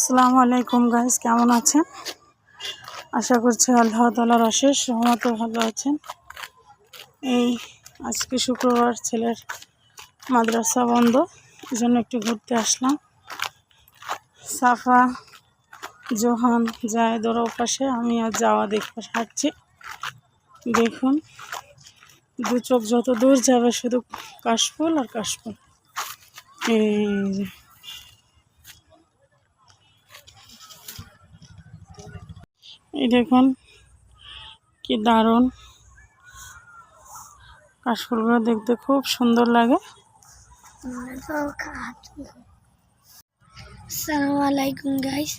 আসসালামু আলাইকুম গাইস, কেমন আছেন? আশা করছি আল্লাহ তাআলার অশেষ রহমতে ভালো আছেন। এই আজকে শুক্রবার, ছেলের মাদ্রাসা বন্ধ, এই জন্য একটু ঘুরতে আসলাম। সাফা, জোহান, জায়েদ ওরা ওপাশে, আমি আর যাওয়া দেখতে হাঁটছি। দেখুন, দু চোখ যত দূর যাবে শুধু কাশফুল আর কাশফুল। এই দেখুন কি দারুণ, কাশফুলগুলো দেখতে খুব সুন্দর লাগে। আসসালামু আলাইকুম গাইস,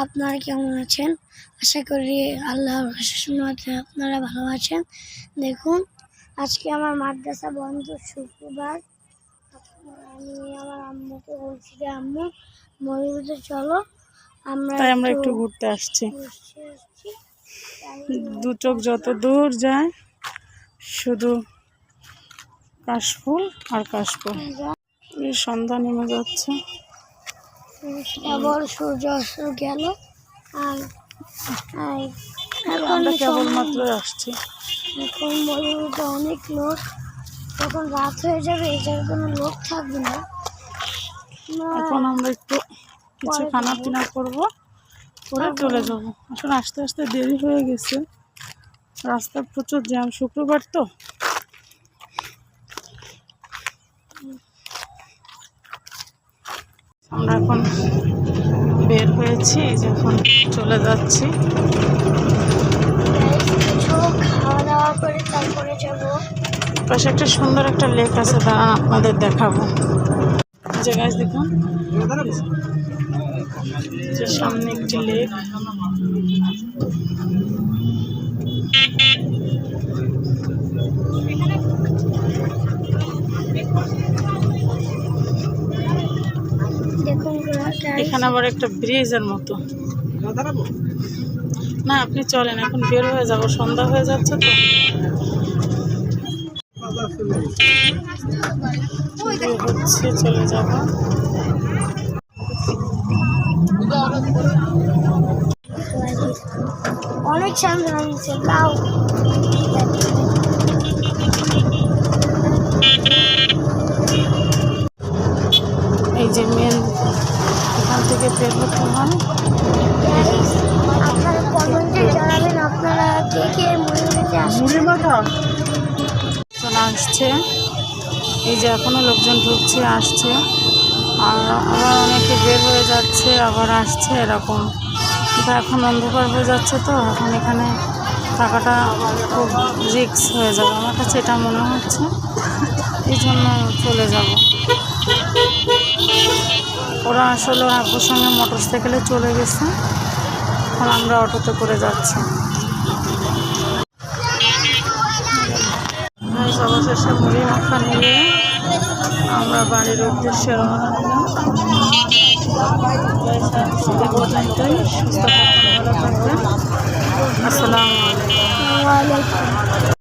আপনারা কেমন আছেন? আশা করি আল্লাহর অশেষ রহমতে আপনারা ভালো আছেন। দেখুন, আজকে আমার মাদ্রাসা বন্ধ, শুক্রবার। আমি আমার আম্মুকে বলছি যে আম্মু ময়ূরতে চলো, আমরা একটু ঘুরতে আসছি। দু চোখ যত দূর যায় শুধু কাশফুল আর কাশফুল। সন্ধ্যা নেমে যাচ্ছে, আবার সূর্য অস্ত গেল, আর আমরা কেবলমাত্র আসছি। এখন ময়ূরতে অনেক লোক, যখন রাত হয়ে যাবে এটার কোনো লোক থাকবে না। এখন আমরা একটু কিছু খানা পিনা করবো, করে চলে যাবো। আসলে আস্তে আস্তে দেরি হয়ে গেছে, রাস্তা প্রচুর জ্যাম, শুক্রবার তো। আমরা এখন বের হয়েছি, এখন চলে যাচ্ছি। খাওয়া দাওয়া করে তারপরে যাবো। পাশে একটা সুন্দর একটা লেক আছে, দাঁড়ান আপনাদের দেখাবো। যে গাছ দেখুন, যে সামনে একটি লেক। এখানে আবার একটা ব্রিজের মতো। না, আপনি চলেন, এখন বের হয়ে যাবো, সন্ধ্যা হয়ে যাচ্ছে তো। হচ্ছে চলে যাব। অনেক সামনে হয়েছে লাউ। এই যে মেন, এখান থেকে বের হতে হয়। আপনারা কমেন্টে জানাবেন আপনারা কে কে ময়ূরতে আসছেন। চলে আসছে, এই যে এখনো লোকজন ঢুকছে, আসছে, আর আবার অনেকে বের হয়ে যাচ্ছে, আবার আসছে, এরকম। কিন্তু এখন অন্ধকার হয়ে যাচ্ছে তো, এখন এখানে থাকাটা খুব রিস্ক হয়ে যাবে, আমার কাছে এটা মনে হচ্ছে, এই জন্য চলে যাব। ওরা আসলে আব্বুর সঙ্গে মোটরসাইকেলে চলে গেছে, এখন আমরা অটোতে করে যাচ্ছি। অবশেষে মুড়ি মাখা নিয়ে আমরা বাড়ির উদ্দেশ্যে রওনা দিলাম। সুস্থ থাকবেন, ভালো থাকবেন। আসসালামু আলাইকুম।